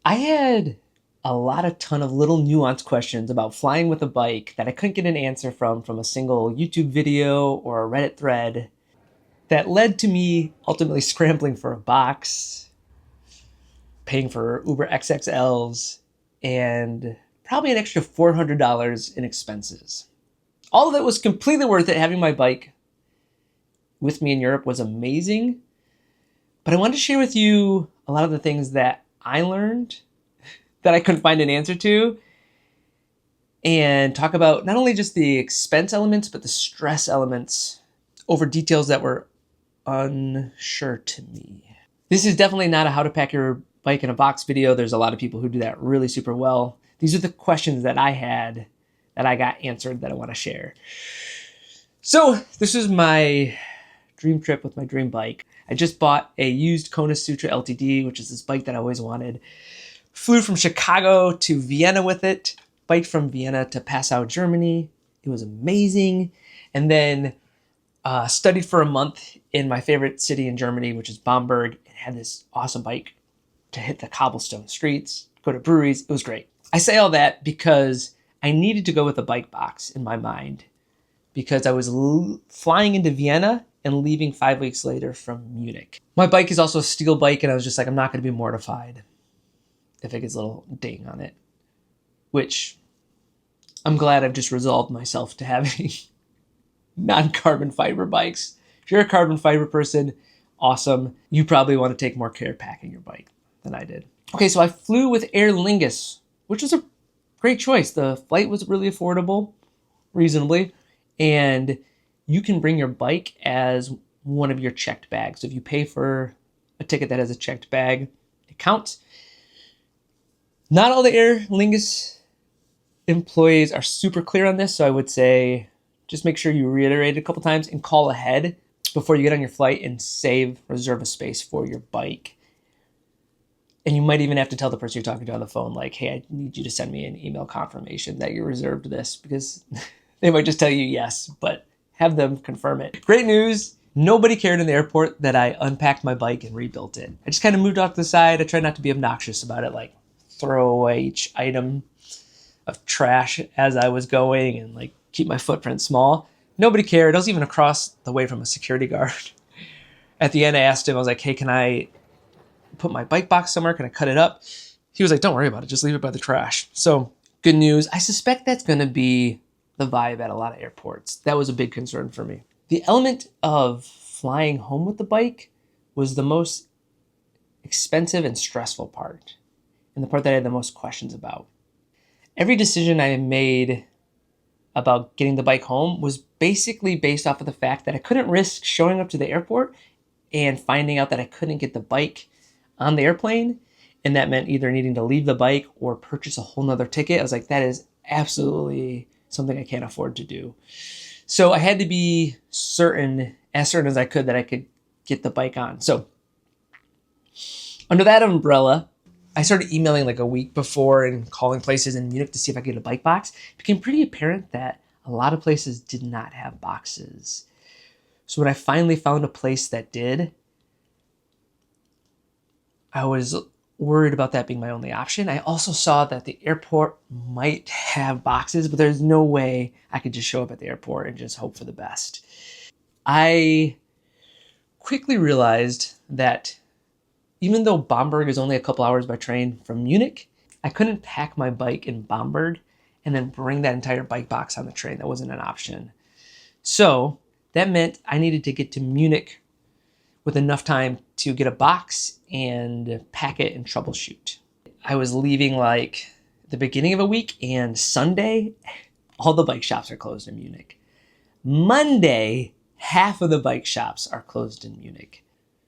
I had a ton of little nuanced questions about flying with a bike that I couldn't get an answer from a single YouTube video or a Reddit thread that led to me ultimately scrambling for a box, paying for Uber XXLs, and probably an extra $400 in expenses. All of it was completely worth it. Having my bike with me in Europe was amazing. But I wanted to share with you a lot of the things that I learned that I couldn't find an answer to, and talk about not only just the expense elements, but the stress elements over details that were unsure to me. This is definitely not a how to pack your bike in a box video. There's a lot of people who do that really super well. These are the questions that I had that I got answered that I want to share. So this is my dream trip with my dream bike. I just bought a used Kona Sutra LTD, which is this bike that I always wanted. Flew from Chicago to Vienna with it. Biked from Vienna to Passau, Germany. It was amazing. And then studied for a month in my favorite city in Germany, which is Bamberg, and had this awesome bike to hit the cobblestone streets, go to breweries. It was great. I say all that because I needed to go with a bike box in my mind, because I was flying into Vienna and leaving 5 weeks later from Munich. My bike is also a steel bike, and I was just like, I'm not going to be mortified if it gets a little ding on it, which I'm glad I've just resolved myself to having non-carbon fiber bikes. If you're a carbon fiber person, awesome. You probably want to take more care packing your bike than I did. Okay, so I flew with Aer Lingus, which was a great choice. The flight was really affordable, reasonably, and you can bring your bike as one of your checked bags. So if you pay for a ticket that has a checked bag, it counts. Not all the Aer Lingus employees are super clear on this, so I would say just make sure you reiterate it a couple times and call ahead before you get on your flight and reserve a space for your bike. And you might even have to tell the person you're talking to on the phone, like, hey, I need you to send me an email confirmation that you reserved this, because they might just tell you yes, but have them confirm it. Great news. Nobody cared in the airport that I unpacked my bike and rebuilt it. I just kind of moved off to the side. I tried not to be obnoxious about it, like throw away each item of trash as I was going and like keep my footprint small. Nobody cared. I was even across the way from a security guard. At the end, I asked him, I was like, hey, can I put my bike box somewhere? Can I cut it up? He was like, don't worry about it. Just leave it by the trash. So good news. I suspect that's going to be the vibe at a lot of airports. That was a big concern for me. The element of flying home with the bike was the most expensive and stressful part, and the part that I had the most questions about. Every decision I made about getting the bike home was basically based off of the fact that I couldn't risk showing up to the airport and finding out that I couldn't get the bike on the airplane, and that meant either needing to leave the bike or purchase a whole nother ticket. I was like, that is absolutely something I can't afford to do. So I had to be as certain as I could that I could get the bike on. So under that umbrella, I started emailing like a week before and calling places in Munich to see if I could get a bike box. It became pretty apparent that a lot of places did not have boxes. So when I finally found a place that did, I was worried about that being my only option. I also saw that the airport might have boxes, but there's no way I could just show up at the airport and just hope for the best. I quickly realized that even though Bamberg is only a couple hours by train from Munich, I couldn't pack my bike in Bamberg and then bring that entire bike box on the train. That wasn't an option. So that meant I needed to get to Munich with enough time to get a box and pack it and troubleshoot. I was leaving like the beginning of a week, and Sunday, all the bike shops are closed in Munich. Monday, half of the bike shops are closed in Munich.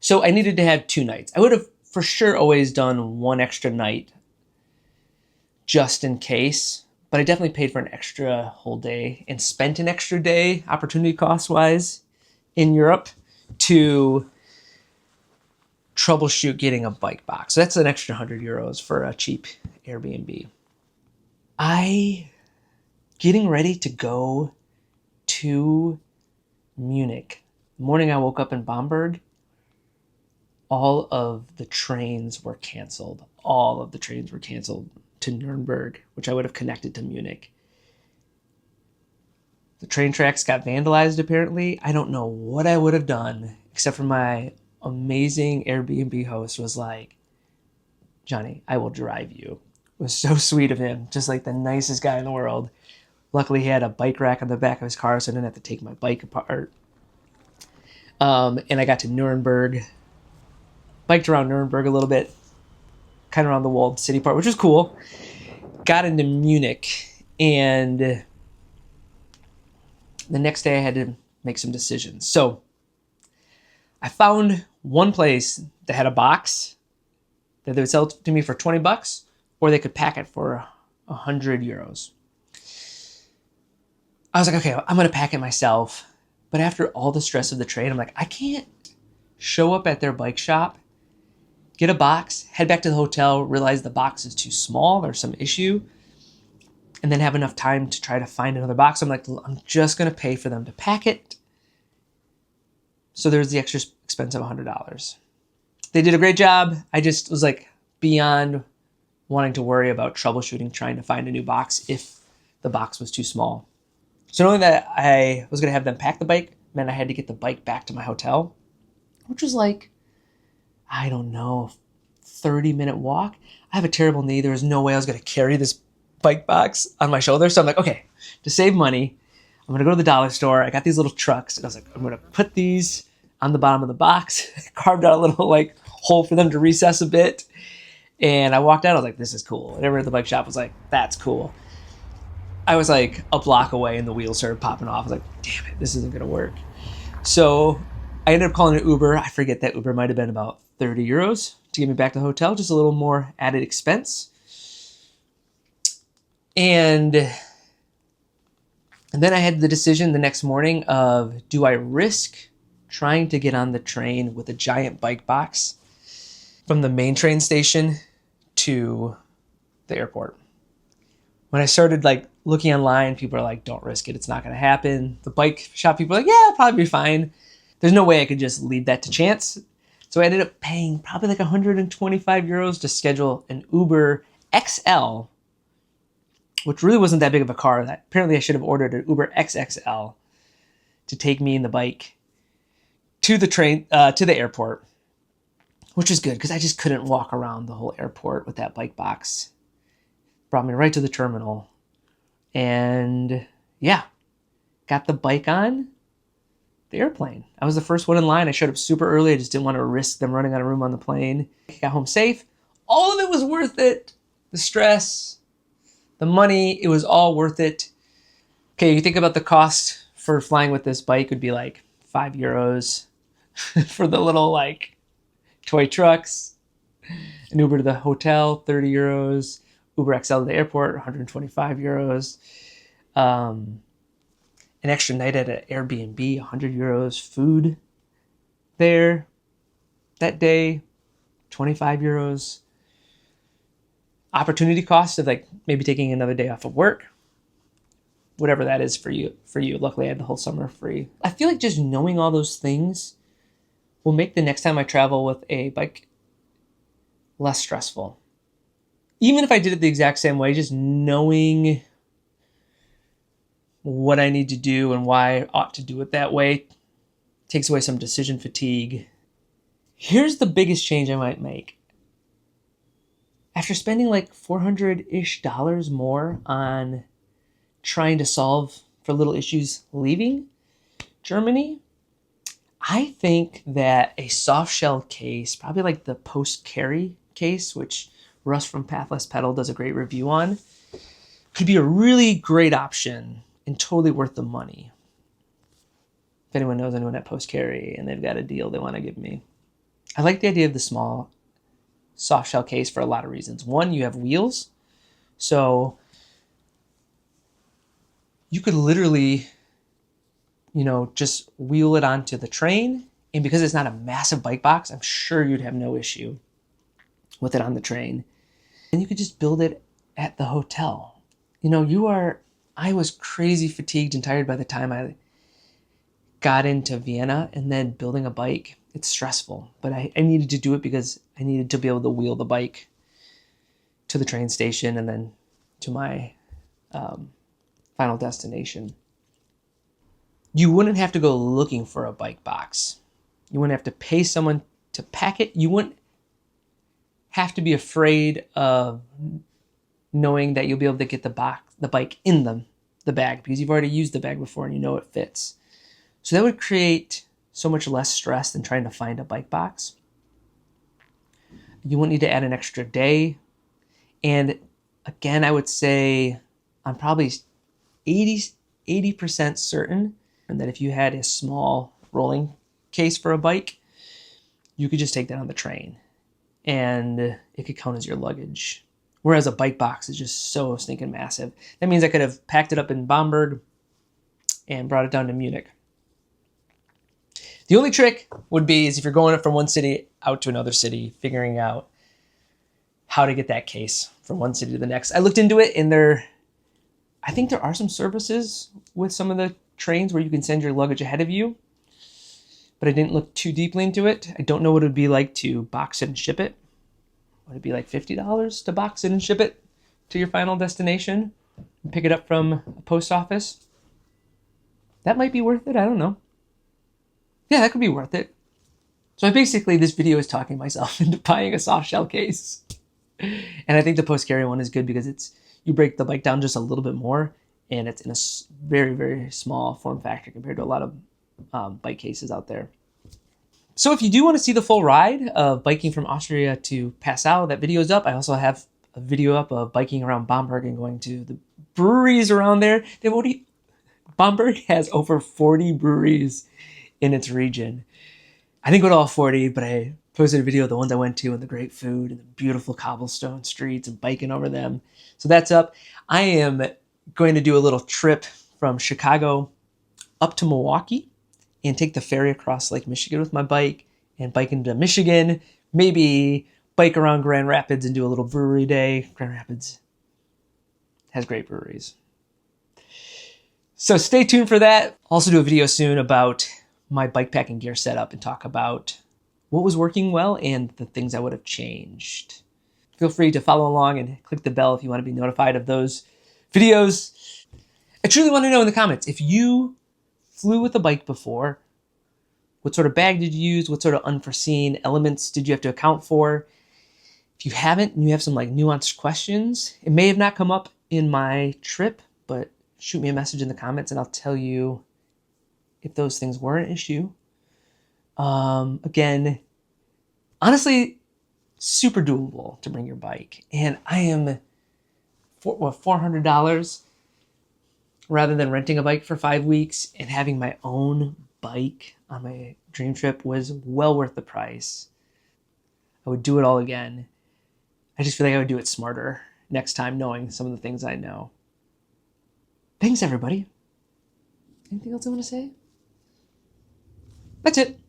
So I needed to have 2 nights. I would have for sure always done one extra night just in case, but I definitely paid for an extra whole day and spent an extra day, opportunity cost-wise, in Europe to troubleshoot getting a bike box. So that's an extra €100 for a cheap Airbnb. Getting ready to go to Munich. The morning I woke up in Bamberg, all of the trains were canceled. All of the trains were canceled to Nuremberg, which I would have connected to Munich. The train tracks got vandalized, apparently. I don't know what I would have done, except for my amazing Airbnb host was like, Johnny, I will drive you. It was so sweet of him, just like the nicest guy in the world. Luckily, he had a bike rack on the back of his car, so I didn't have to take my bike apart. And I got to Nuremberg, biked around Nuremberg a little bit, kind of around the walled city part, which was cool. Got into Munich, and the next day I had to make some decisions. So I found one place that had a box that they would sell to me for $20, or they could pack it for 100 euros. I was like, okay, I'm going to pack it myself. But after all the stress of the train, I'm like, I can't show up at their bike shop, get a box, head back to the hotel, realize the box is too small, there's some issue, and then have enough time to try to find another box. I'm like, I'm just going to pay for them to pack it. So there's the extra expense of $100. They did a great job. I just was like beyond wanting to worry about troubleshooting, trying to find a new box if the box was too small. So knowing that I was going to have them pack the bike meant I had to get the bike back to my hotel, which was like, I don't know, 30-minute walk. I have a terrible knee. There was no way I was going to carry this bike box on my shoulder. So I'm like, okay, to save money, I'm going to go to the dollar store. I got these little trucks, and I was like, I'm going to put these on the bottom of the box, carved out a little like hole for them to recess a bit. And I walked out, I was like, this is cool. And everyone at the bike shop was like, that's cool. I was like a block away and the wheels started popping off. I was like, damn it, this isn't going to work. So I ended up calling an Uber. I forget that Uber might have been about 30 euros to get me back to the hotel, just a little more added expense. And then I had the decision the next morning of, do I risk trying to get on the train with a giant bike box from the main train station to the airport? When I started like looking online, people are like, don't risk it. It's not going to happen. The bike shop people are like, yeah, it'll probably be fine. There's no way I could just leave that to chance. So I ended up paying probably like 125 euros to schedule an Uber XL, which really wasn't that big of a car. Apparently I should have ordered an Uber XXL to take me and the bike to the train, to the airport, which is good because I just couldn't walk around the whole airport with that bike box. Brought me right to the terminal. And yeah, got the bike on the airplane. I was the first one in line. I showed up super early. I just didn't want to risk them running out of room on the plane. I got home safe. All of it was worth it. The stress, the money, it was all worth it. Okay, you think about the cost for flying with this bike would be like 5 euros for the little like toy trucks. An Uber to the hotel, 30 euros. Uber XL to the airport, 125 euros. An extra night at an Airbnb, 100 euros. Food there that day, 25 euros. Opportunity cost of like maybe taking another day off of work, whatever that is for you. Luckily, I had the whole summer free. I feel like just knowing all those things will make the next time I travel with a bike less stressful. Even if I did it the exact same way, just knowing what I need to do and why I ought to do it that way takes away some decision fatigue. Here's the biggest change I might make. After spending like $400-ish more on trying to solve for little issues leaving Germany, I think that a soft shell case, probably like the post-carry case, which Russ from Pathless Pedal does a great review on, could be a really great option and totally worth the money. If anyone knows anyone at Post Carry and they've got a deal they want to give me. I like the idea of the small soft shell case for a lot of reasons. One, you have wheels. So you could literally, just wheel it onto the train. And because it's not a massive bike box, I'm sure you'd have no issue with it on the train. And you could just build it at the hotel. I was crazy fatigued and tired by the time I got into Vienna, and then building a bike it's stressful, but I needed to do it because I needed to be able to wheel the bike to the train station and then to my final destination. You wouldn't have to go looking for a bike box. You wouldn't have to pay someone to pack it. You wouldn't have to be afraid of knowing that you'll be able to get the bike in the bag because you've already used the bag before and you know it fits. So that would create so much less stress than trying to find a bike box. You won't need to add an extra day. And again, I would say I'm probably 80% certain that if you had a small rolling case for a bike, you could just take that on the train and it could count as your luggage. Whereas a bike box is just so stinking massive. That means I could have packed it up in Bamberg and brought it down to Munich. The only trick would be is if you're going from one city out to another city, figuring out how to get that case from one city to the next. I looked into it and I think there are some services with some of the trains where you can send your luggage ahead of you, but I didn't look too deeply into it. I don't know what it would be like to box it and ship it. Would it be like $50 to box it and ship it to your final destination and pick it up from a post office? That might be worth it. I don't know. Yeah, that could be worth it. So basically, this video is talking myself into buying a soft shell case. And I think the post carry one is good because you break the bike down just a little bit more and it's in a very, very small form factor compared to a lot of bike cases out there. So if you do want to see the full ride of biking from Austria to Passau, that video is up. I also have a video up of biking around Bamberg and going to the breweries around there. Bamberg has over 40 breweries in its region. I didn't go to all 40, but I posted a video of the ones I went to and the great food and the beautiful cobblestone streets and biking over them. So that's up. I am going to do a little trip from Chicago up to Milwaukee and take the ferry across Lake Michigan with my bike and bike into Michigan, maybe bike around Grand Rapids and do a little brewery day. Grand Rapids has great breweries. So stay tuned for that. I'll also do a video soon about my bikepacking gear setup and talk about what was working well and the things I would have changed. Feel free to follow along and click the bell if you want to be notified of those videos. I truly want to know in the comments, if you flew with a bike before, what sort of bag did you use? What sort of unforeseen elements did you have to account for? If you haven't and you have some nuanced questions, it may have not come up in my trip, but shoot me a message in the comments and I'll tell you if those things were an issue. Again, honestly, super doable to bring your bike. And I am, $400 rather than renting a bike for 5 weeks and having my own bike on my dream trip was well worth the price. I would do it all again. I just feel like I would do it smarter next time, knowing some of the things I know. Thanks, everybody. Anything else I want to say? That's it.